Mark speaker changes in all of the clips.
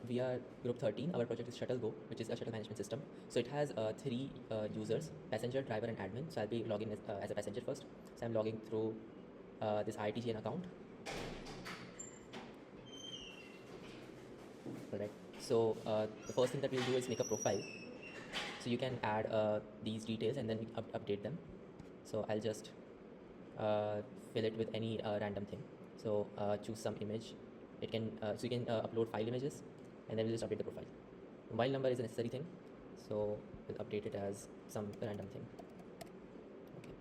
Speaker 1: we are group 13. Our project is ShuttleGo, which is a shuttle management system. So it has three users: passenger, driver, and admin. So I'll be logging as a passenger first. So I'm logging through this ITGN account. Alright. So the first thing that we'll do is make a profile. So you can add these details and then update them. So I'll just fill it with any random thing. So choose some image. It can so you can upload 5 images, and then we'll just update the profile. Mobile number is a necessary thing, so we'll update it as some random thing. Okay.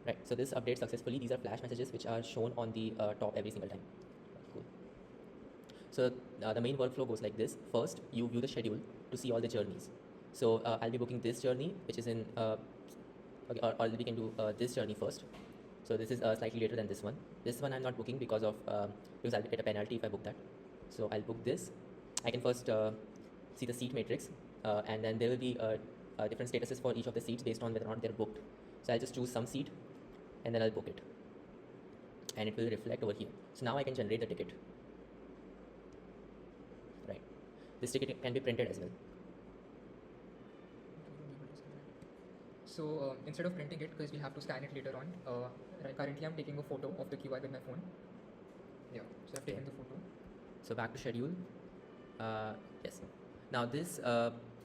Speaker 1: Right. So this updates successfully. These are flash messages which are shown on the top every single time. Cool. So the main workflow goes like this. First, you view the schedule to see all the journeys. So I'll be booking this journey, which is in okay, or we can do this journey first. So this is slightly later than this one. This one I'm not booking because I'll get a penalty if I book that. So I'll book this. I can first see the seat matrix, and then there will be different statuses for each of the seats based on whether or not they're booked. So I'll just choose some seat, and then I'll book it, and it will reflect over here. So now I can generate the ticket. Right. This ticket can be printed as well.
Speaker 2: So instead of printing it, because we'll have to scan it later on, currently I'm taking a photo of the QR with my phone. Yeah, so I've taken the photo.
Speaker 1: So back to schedule. Yes. Now this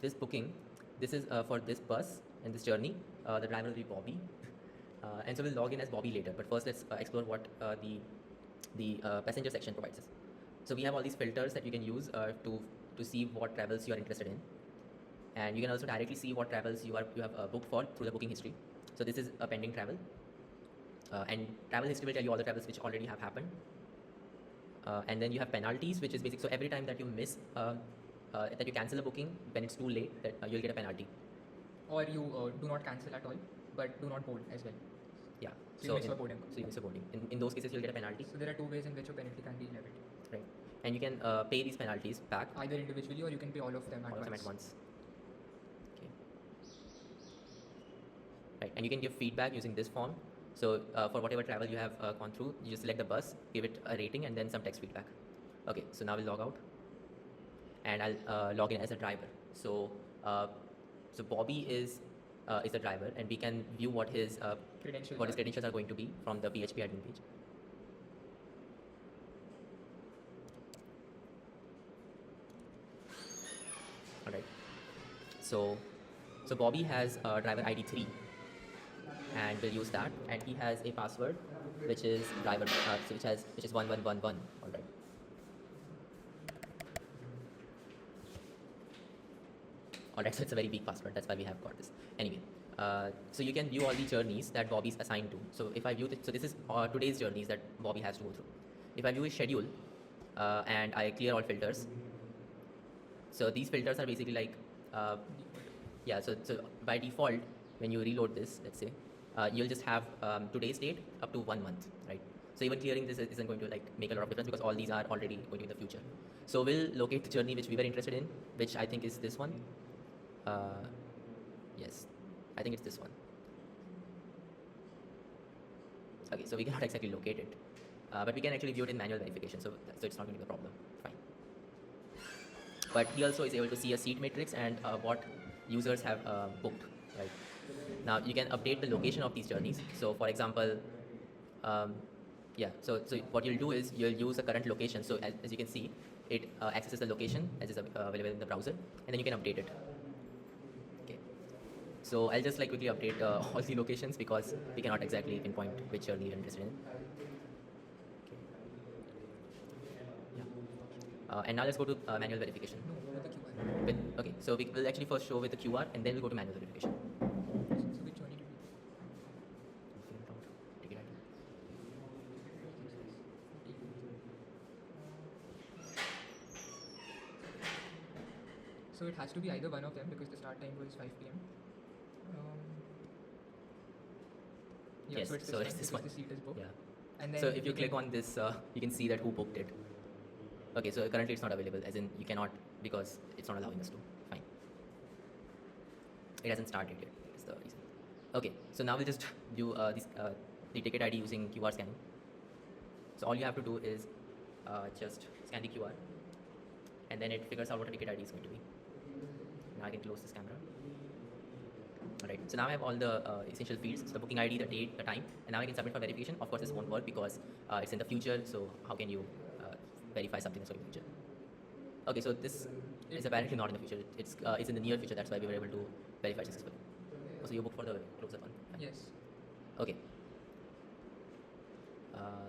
Speaker 1: this booking, this is for this bus and this journey. The driver will be Bobby, and so we'll log in as Bobby later. But first, let's explore what the passenger section provides us. So we have all these filters that you can use to see what travels you are interested in. And you can also directly see what travels you have booked for through the booking history. So this is a pending travel, and travel history will tell you all the travels which already have happened. And then you have penalties, which is basic. So every time that you miss that you cancel a booking when it's too late, that you'll get a penalty.
Speaker 2: Or you do not cancel at all, but do not board as well.
Speaker 1: Yeah.
Speaker 2: So you miss your boarding.
Speaker 1: So you miss a boarding. In those cases, you'll get a penalty.
Speaker 2: So there are 2 ways in which a penalty can be levied.
Speaker 1: Right. And you can pay these penalties back.
Speaker 2: Either individually, or you can pay all of them
Speaker 1: at once. Right, and you can give feedback using this form. So for whatever travel you have gone through, you just select the bus, give it a rating, and then some text feedback. Okay, so now we'll log out, and I'll log in as a driver. So so Bobby is a driver, and we can view what his credentials are going to be from the PHP admin page. All right. So Bobby has driver ID 3. And we'll use that, and he has a password which is driver which is 1111. All right. All right, so it's a very big password. That's why we have got this. Anyway, so you can view all the journeys that Bobby is assigned to. So if I view so this is today's journeys that Bobby has to go through. If I view his schedule and I clear all filters, so these filters are basically like yeah. So by default, when you reload this, let's say, you'll just have today's date up to 1 month, right? So even clearing this isn't going to like make a lot of difference because all these are already going to be in the future. So we'll locate the journey which we were interested in, which I think is this one. Yes, I think it's this one. Okay, so we cannot exactly locate it, but we can actually view it in manual verification, so it's not going to be a problem. Fine. But he also is able to see a seat matrix and what users have booked, right? Now you can update the location of these journeys. So for example, yeah, so what you'll do is you'll use the current location. So as you can see, it accesses the location as is available in the browser, and then you can update it. Okay. So I'll just like quickly update all the locations because we cannot exactly pinpoint which journey you're interested in. Okay. Yeah. And now let's go to manual verification.
Speaker 2: No, with the QR.
Speaker 1: Okay, so we will actually first show with the QR, and then we'll go to manual verification.
Speaker 2: So it has to be either one of them because the start time was 5 p.m. Yeah,
Speaker 1: yes,
Speaker 2: so it's
Speaker 1: this one.
Speaker 2: The seat is booked.
Speaker 1: Yeah.
Speaker 2: And then
Speaker 1: so if you click on this, you can see that who booked it. Okay, so currently it's not available, as in you cannot because it's not allowing us to. Fine. It hasn't started yet. That's the reason. Okay, so now we'll just view the ticket ID using QR scanning. So all you have to do is just scan the QR, and then it figures out what a ticket ID is going to be. Now I can close this camera. Alright, so now I have all the essential fields, so the booking ID, the date, the time, and now I can submit for verification. Of course, this won't work because it's in the future, so how can you verify something that's going in the future? Okay, so this is apparently not in the future. It's in the near future. That's why we were able to verify successfully. So you booked for the close-up one.
Speaker 2: Yes.
Speaker 1: Okay.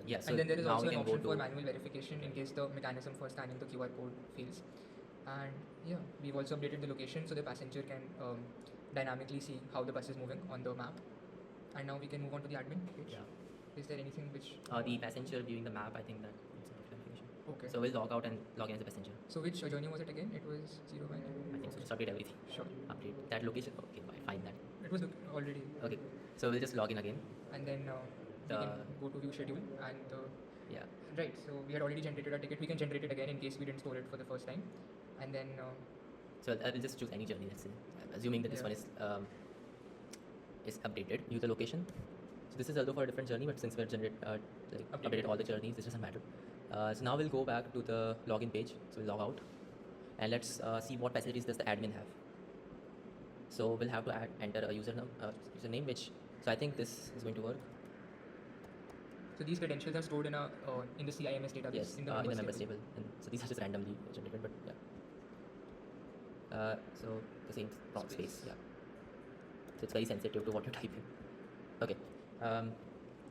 Speaker 1: Yeah. So
Speaker 2: And then there is
Speaker 1: now
Speaker 2: also
Speaker 1: we
Speaker 2: an
Speaker 1: can go
Speaker 2: option for
Speaker 1: to
Speaker 2: manual verification in case the mechanism for scanning the QR code fails. And yeah, we've also updated the location so the passenger can dynamically see how the bus is moving on the map. And now we can move on to the admin page.
Speaker 1: Yeah.
Speaker 2: Is there anything which?
Speaker 1: The passenger viewing the map. I think that needs some clarification.
Speaker 2: Okay.
Speaker 1: So we'll log out and log in as a passenger.
Speaker 2: So which journey was it again? It was 0
Speaker 1: I think so. Just update everything.
Speaker 2: Sure.
Speaker 1: Update that location. Okay, fine that.
Speaker 2: It was already.
Speaker 1: Okay. So we'll just log in again.
Speaker 2: And then we can go to view schedule and
Speaker 1: Yeah.
Speaker 2: right. So we had already generated a ticket. We can generate it again in case we didn't store it for the first time. And then
Speaker 1: So I will just choose any journey. Let's say, assuming that this
Speaker 2: Yeah.
Speaker 1: one is updated. View the location. So this is although for a different journey, but since we're updated all the journeys, this doesn't matter. So now we'll go back to the login page. So we'll log out, and let's see what facilities does the admin have. So we'll have to enter a username, which so I think this is going to work.
Speaker 2: so these credentials are stored in a in the CIMS database
Speaker 1: Yes, in the members table. And so these are just randomly generated, but yeah. So the same prompt space, yeah. So it's very sensitive to what you're typing. Okay.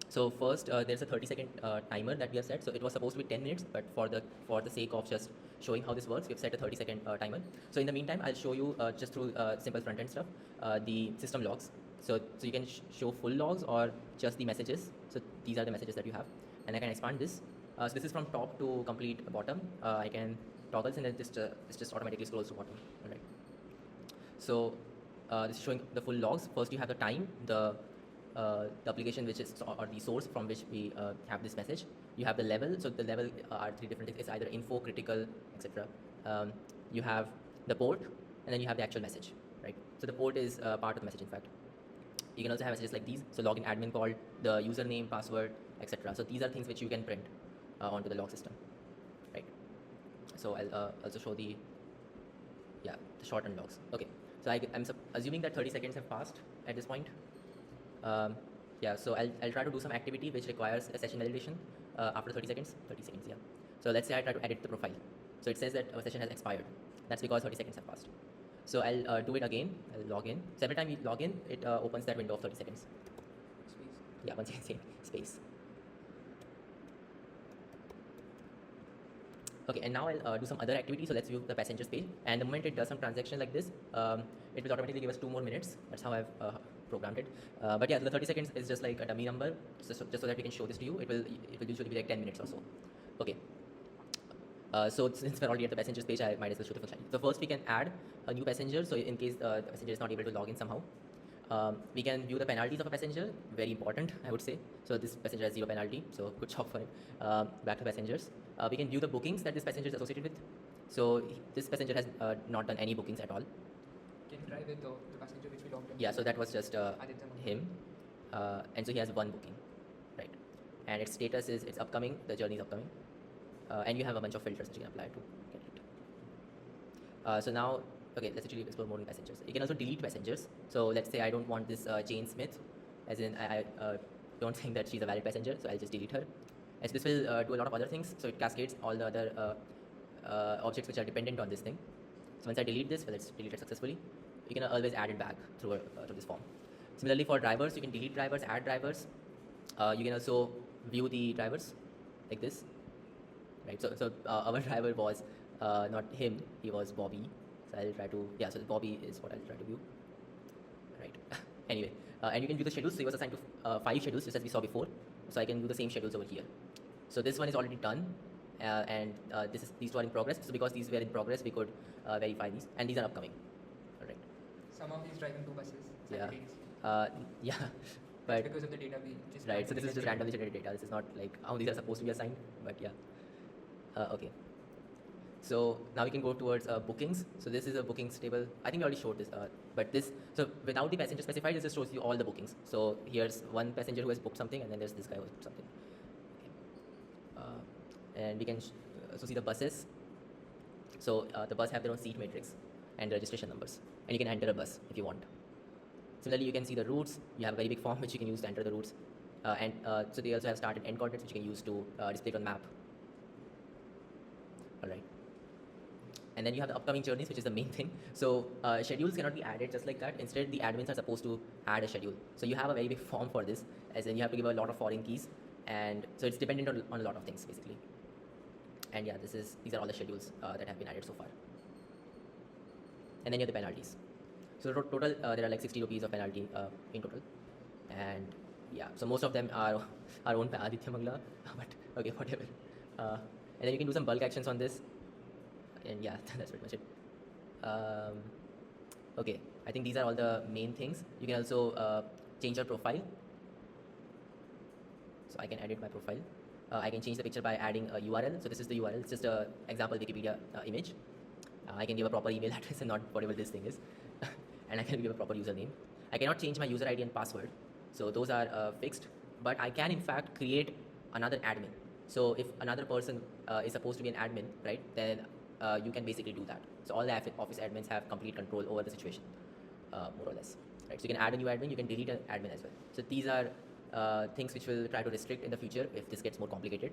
Speaker 1: So first, there's a 30-second timer that we have set. So it was supposed to be 10 minutes, but for the sake of just showing how this works, we've set a 30-second timer. So in the meantime, I'll show you just through simple front-end stuff, the system logs. So you can show full logs or just the messages. So these are the messages that you have, and I can expand this. So this is from top to complete bottom. I can toggle this, and then this just automatically scrolls to bottom. All right. So this is showing the full logs. First, you have the time, the application which is or the source from which we have this message. You have the level. So the level are three different things. It's either info, critical, etc. You have the port, and then you have the actual message, right? So the port is part of the message, in fact. You can also have messages like these. So login admin call, the username, password, etc. So these are things which you can print onto the log system, right? So I'll also show the shortened logs. Okay. So I'm assuming that 30 seconds have passed at this point. So I'll try to do some activity which requires a session validation after 30 seconds. 30 seconds, yeah. So let's say I try to edit the profile. So it says that our session has expired. That's because 30 seconds have passed. So I'll do it again. I'll log in. So every time you log in, it opens that window of 30 seconds.
Speaker 2: space.
Speaker 1: Yeah, once again, same space. Okay, and now I'll do some other activity. So let's view the passengers page. And the moment it does some transaction like this, it will automatically give us 2 more minutes. That's how I've programmed it. But yeah, the 30 seconds is just like a dummy number, just so that we can show this to you. It will usually be like 10 minutes or so. Okay. So since we're already at the passengers page, I might as well show the functionality. So first we can add a new passenger. So in case the passenger is not able to log in somehow, we can view the penalties of a passenger. Very important, I would say. So this passenger has 0 penalty. So good job for him. Back to passengers. We can view the bookings that this passenger is associated with. So this passenger has not done any bookings at all.
Speaker 2: Can you try with the passenger which we logged in?
Speaker 1: Yeah. So that was just
Speaker 2: Aditya.
Speaker 1: him, and so he has 1 booking, right? And its status is it's upcoming. The journey is upcoming. And you have a bunch of filters that you can apply to get it. So now, okay, let's actually explore more in passengers. You can also delete passengers. So let's say I don't want this Jane Smith, as in I don't think that she's a valid passenger, so I'll just delete her. And so this will do a lot of other things. So it cascades all the other objects which are dependent on this thing. So once I delete this, well, let's delete it successfully. You can always add it back through this form. Similarly, for drivers, you can delete drivers, add drivers. You can also view the drivers like this. Right, so our driver was not him, he was Bobby. So I'll try to, so Bobby is what I'll try to view. Right, anyway, and you can view the schedules. So he was assigned to 5 schedules, just as we saw before. So I can view the same schedules over here. So this one is already done, and these 2 are in progress. So because these were in progress, we could verify these, and these are upcoming. All right.
Speaker 2: Somehow he's driving 2 buses.
Speaker 1: Yeah. Yeah.
Speaker 2: That's
Speaker 1: But
Speaker 2: because of the data we just
Speaker 1: right, so this is just randomly generated data. This is not like how these are supposed to be assigned, but yeah. Okay. So now we can go towards bookings. So this is a bookings table. I think we already showed this, but this, so without the passenger specified, this just shows you all the bookings. So here's one passenger who has booked something, and then there's this guy who has booked something. And we can so see the buses. So the bus have their own seat matrix and registration numbers, and you can enter a bus if you want. Similarly, you can see the routes. You have a very big form which you can use to enter the routes, so they also have start and end coordinates which you can use to display it on map. All right. And then you have the upcoming journeys, which is the main thing. So schedules cannot be added just like that. Instead, the admins are supposed to add a schedule. So you have a very big form for this, as in you have to give a lot of foreign keys, and so it's dependent on a lot of things basically. And yeah, these are all the schedules that have been added so far. And then you have the penalties. So total, there are like 60 rupees of penalty in total. And yeah, so most of them are our own Aditya Mangla, but okay, whatever. And then you can do some bulk actions on this. And yeah, that's pretty much it. Okay, I think these are all the main things. You can also change your profile. So I can edit my profile. I can change the picture by adding a URL. So this is the URL. It's just an example Wikipedia image. I can give a proper email address and not whatever this thing is. And I can give a proper username. I cannot change my user ID and password. So those are fixed. But I can in fact create another admin. So if another person is supposed to be an admin, right, then you can basically do that. So all the office admins have complete control over the situation, more or less. Right? So you can add a new admin, you can delete an admin as well. So these are things which we'll try to restrict in the future if this gets more complicated.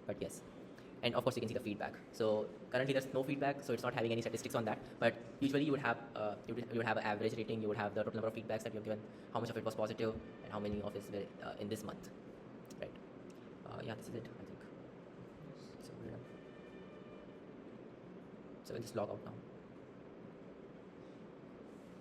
Speaker 1: But yes. And of course you can see the feedback. So currently there's no feedback, so it's not having any statistics on that. But usually you would have you would have an average rating, you would have the total number of feedbacks that you have given, how much of it was positive, and how many of it were in this month. Right. Yeah, this is it, I think. So we'll just log out now.